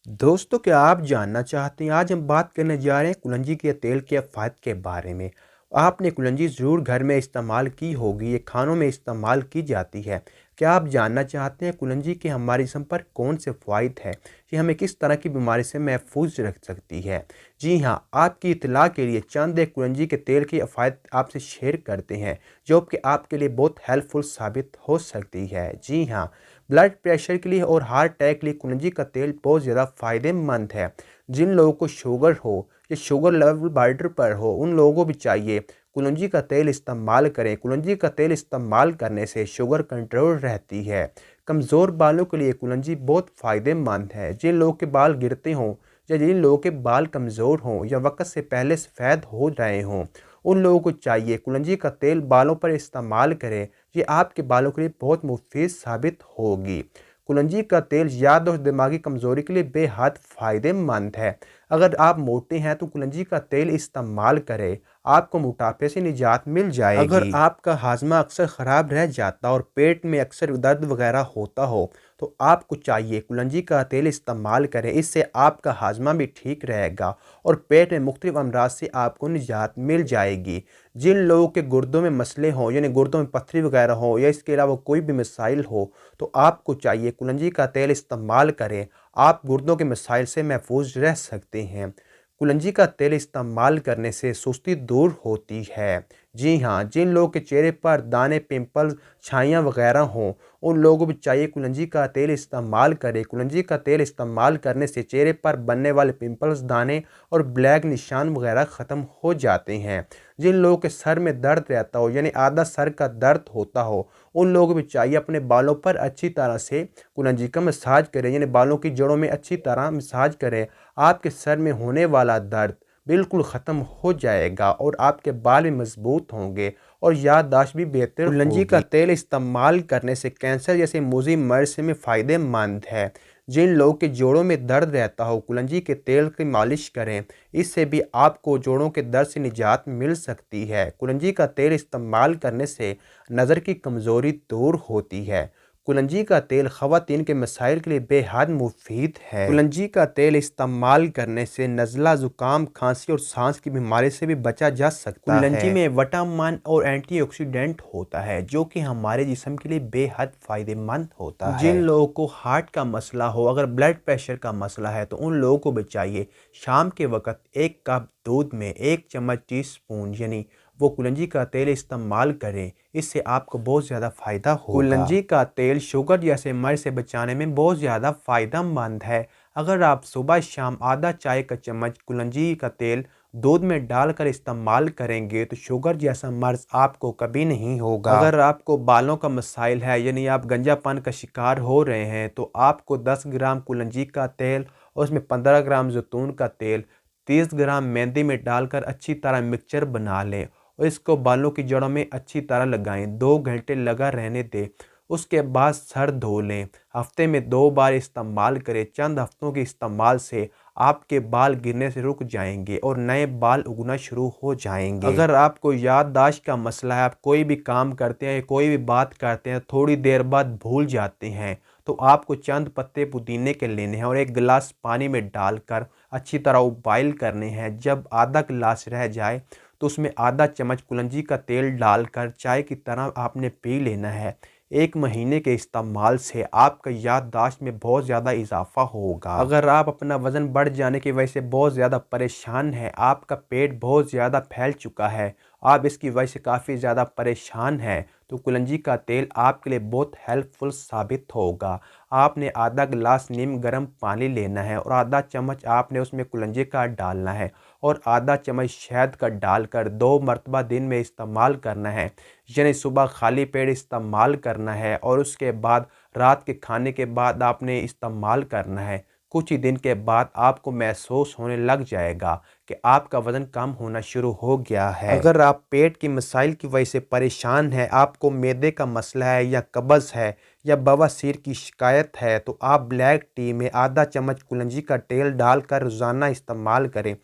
दोस्तों, क्या आप जानना चाहते हैं? आज हम बात करने जा रहे हैं कुलंजी के तेल के फ़ायद के बारे में। आपने कुलंजी ज़रूर घर में इस्तेमाल की होगी, ये खानों में इस्तेमाल की जाती है। क्या आप जानना चाहते हैं कुलंजी के हमारे जिस्म पर कौन से फ़ायदे हैं? ये हमें किस तरह की बीमारी से महफूज रख सकती है? जी हाँ, आपकी इत्तला के लिए चंद एक कुलंजी के तेल के फ़ायदे आपसे शेयर करते हैं, जो कि आपके लिए बहुत हेल्पफुल साबित हो सकती है। जी हाँ, ब्लड प्रेशर के लिए और हार्ट अटैक के लिए कुलंजी का तेल बहुत ज़्यादा फ़ायदेमंद है। जिन लोगों को शुगर हो या शुगर लेवल बॉर्डर पर हो, उन लोगों को भी चाहिए कुलंजी का तेल इस्तेमाल करें। कुलंजी का तेल इस्तेमाल करने से शुगर कंट्रोल रहती है। कमज़ोर बालों के लिए कुलंजी बहुत फ़ायदेमंद है। जिन लोगों के बाल गिरते हों या जिन लोगों के बाल कमज़ोर हों या वक्त से पहले सफ़ेद हो रहे हों, उन लोगों को चाहिए कुलंजी का तेल बालों पर इस्तेमाल करें। ये आपके बालों के लिए बहुत मुफीद साबित होगी। कुलंजी का तेल याद और दिमागी कमज़ोरी के लिए बेहद फ़ायदेमंद है। अगर आप मोटे हैं तो कुलंजी का तेल इस्तेमाल करें, आपको मोटापे से निजात मिल जाएगी। अगर आपका हाजमा अक्सर ख़राब रह जाता और पेट में अक्सर दर्द वगैरह होता हो, तो आपको चाहिए कुलंजी का तेल इस्तेमाल करें। इससे आपका हाजमा भी ठीक रहेगा और पेट में मुख्तलिफ अमराज से आपको निजात मिल जाएगी। जिन लोगों के गुर्दों में मसले हों, यानी गुर्दों में पथरी वगैरह हो या इसके अलावा कोई भी मसाइल हो, तो आपको चाहिए कुलंजी का तेल इस्तेमाल करें। आप गुर्दों के मसाइल से महफूज रह सकते हैं। कुलंजी का तेल इस्तेमाल करने से सुस्ती दूर होती है। जी हाँ, जिन लोगों के चेहरे पर दाने, पिंपल्स, छाइयाँ वगैरह हों, उन लोगों को भी चाहिए कुलंजी का तेल इस्तेमाल करें। कुलंजी का तेल इस्तेमाल करने से चेहरे पर बनने वाले पिंपल्स, दाने और ब्लैक निशान वगैरह ख़त्म हो जाते हैं। जिन लोगों के सर में दर्द रहता हो, यानी आधा सर का दर्द होता हो, उन लोगों को भी चाहिए अपने बालों पर अच्छी तरह से कुलंजी का मसाज करें, यानी बालों की जड़ों में अच्छी तरह मसाज करें। आपके सर में होने वाला दर्द बिल्कुल ख़त्म हो जाएगा और आपके बाल भी मजबूत होंगे और याददाश्त भी बेहतर होगी। कुलंजी का तेल इस्तेमाल करने से कैंसर जैसे मूजी मर्ज से में फ़ायदेमंद है। जिन लोगों के जोड़ों में दर्द रहता हो, कुलंजी के तेल की मालिश करें। इससे भी आपको जोड़ों के दर्द से निजात मिल सकती है। कुलंजी का तेल इस्तेमाल करने से नज़र की कमज़ोरी दूर होती है। कुलंजी का तेल ख़वातीन के मसाइल के लिए बेहद मुफीद है। कुलंजी का तेल इस्तेमाल करने से नज़ला, ज़ुकाम, खांसी और सांस की बीमारी से भी बचा जा सकता है। कुलंजी में विटामिन और एंटीऑक्सीडेंट होता है, जो कि हमारे जिस्म के लिए बेहद फ़ायदेमंद होता है। जिन लोगों को हार्ट का मसला हो, अगर ब्लड प्रेशर का मसला है, तो उन लोगों को भी चाहिए शाम के वक़्त 1 कप दूध में 1 चम्मच टी-स्पून यानी वो कुलंजी का तेल इस्तेमाल करें। इससे आपको बहुत ज़्यादा फ़ायदा होगा। कुलंजी का तेल शुगर जैसे मर्ज से बचाने में बहुत ज़्यादा फ़ायदेमंद है। अगर आप सुबह शाम आधा चाय का चम्मच कुलंजी का तेल दूध में डालकर इस्तेमाल करेंगे, तो शुगर जैसा मर्ज आपको कभी नहीं होगा। अगर आपको बालों का मसाइल है, यानी आप गंजापन का शिकार हो रहे हैं, तो आपको 10 ग्राम कुलंजी का तेल और उसमें 15 ग्राम जैतून का तेल 30 ग्राम मेहंदी में डालकर अच्छी तरह मिक्सचर बना लें और इसको बालों की जड़ों में अच्छी तरह लगाएं। 2 घंटे लगा रहने दें। उसके बाद सर धो लें। हफ्ते में 2 बार इस्तेमाल करें। चंद हफ्तों के इस्तेमाल से आपके बाल गिरने से रुक जाएंगे और नए बाल उगना शुरू हो जाएंगे। अगर आपको याददाश्त का मसला है, आप कोई भी काम करते हैं, कोई भी बात करते हैं, थोड़ी देर बाद भूल जाते हैं, तो आपको चंद पत्ते पुदीने के लेने हैं और 1 गिलास पानी में डालकर अच्छी तरह उबाइल करने हैं। जब आधा गिलास रह जाए, तो उसमें आधा चम्मच कुलंजी का तेल डालकर चाय की तरह आपने पी लेना है। 1 महीने के इस्तेमाल से आपका याददाश्त में बहुत ज़्यादा इजाफा होगा। अगर आप अपना वज़न बढ़ जाने की वजह से बहुत ज़्यादा परेशान हैं, आपका पेट बहुत ज़्यादा फैल चुका है, आप इसकी वजह से काफ़ी ज़्यादा परेशान हैं, तो कुलंजी का तेल आपके लिए बहुत हेल्पफुल साबित होगा। आपने आधा गिलास नीम गर्म पानी लेना है और आधा चम्मच आपने उसमें कुलंजी का डालना है और आधा चम्मच शहद का डालकर 2 मरतबा दिन में इस्तेमाल करना है। यानी सुबह खाली पेट इस्तेमाल करना है और उसके बाद रात के खाने के बाद आपने इस्तेमाल करना है। कुछ ही दिन के बाद आपको महसूस होने लग जाएगा कि आपका वज़न कम होना शुरू हो गया है। अगर आप पेट की मसाइल की वजह से परेशान हैं, आपको मैदे का मसला है या कब्ज़ है या बवासीर की शिकायत है, तो आप ब्लैक टी में आधा चम्मच कुलंजी का तेल डालकर रोज़ाना इस्तेमाल करें।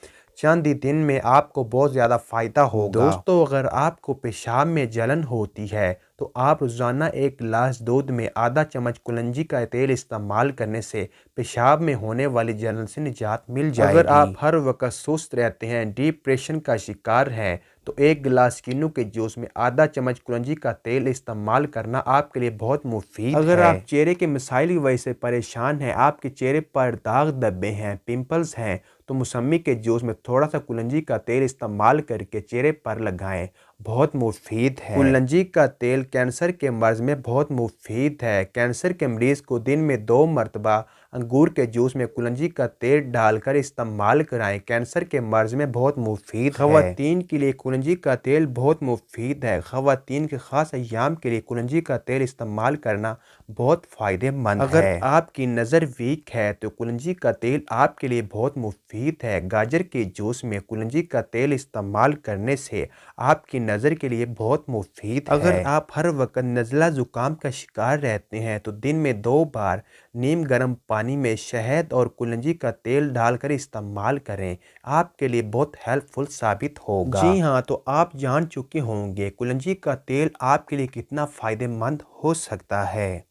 चंद ही दिन में आपको बहुत ज़्यादा फ़ायदा होगा। दोस्तों, अगर आपको पेशाब में जलन होती है तो आप रोज़ाना एक गिलास दूध में आधा चम्मच कुलंजी का तेल इस्तेमाल करने से पेशाब में होने वाली जलन से निजात मिल जाएगी। अगर आप हर वक्त सुस्त रहते हैं, डिप्रेशन का शिकार हैं, तो एक गिलास किन्नू के जूस में आधा चम्मच कुलंजी का तेल इस्तेमाल करना आपके लिए बहुत मुफीद है। अगर आप चेहरे के मसाइल की वजह से परेशान हैं, आपके चेहरे पर दाग धब्बे हैं, पिंपल्स हैं, तो मौसमी के जूस में थोड़ा सा कुलंजी का तेल इस्तेमाल करके चेहरे पर लगाएं, बहुत मुफीद है। कुलंजी का तेल कैंसर के मर्ज़ में बहुत मुफीद है। कैंसर के मरीज़ को दिन में 2 मरतबा अंगूर के जूस में कुलंजी का तेल डालकर इस्तेमाल कराएं, कैंसर के मर्ज़ में बहुत मुफीद है। ख़वातीन के लिए कुलंजी का तेल बहुत मुफीद है। ख़वातीन के ख़ास अय्याम के लिए कुलंजी का तेल इस्तेमाल करना बहुत फ़ायदेमंद है। अगर आपकी नज़र वीक है तो कुलंजी का तेल आपके लिए बहुत मुफीद है। गाजर के जूस में कुलंजी का तेल इस्तेमाल करने से आपकी नज़र के लिए बहुत मुफीद है। अगर आप हर वक्त नज़ला ज़ुकाम का शिकार रहते हैं तो दिन में 2 बार नीम गर्म पानी में शहद और कुलंजी का तेल डालकर इस्तेमाल करें, आपके लिए बहुत हेल्पफुल साबित होगा। जी हाँ, तो आप जान चुके होंगे कुलंजी का तेल आपके लिए कितना फ़ायदेमंद हो सकता है।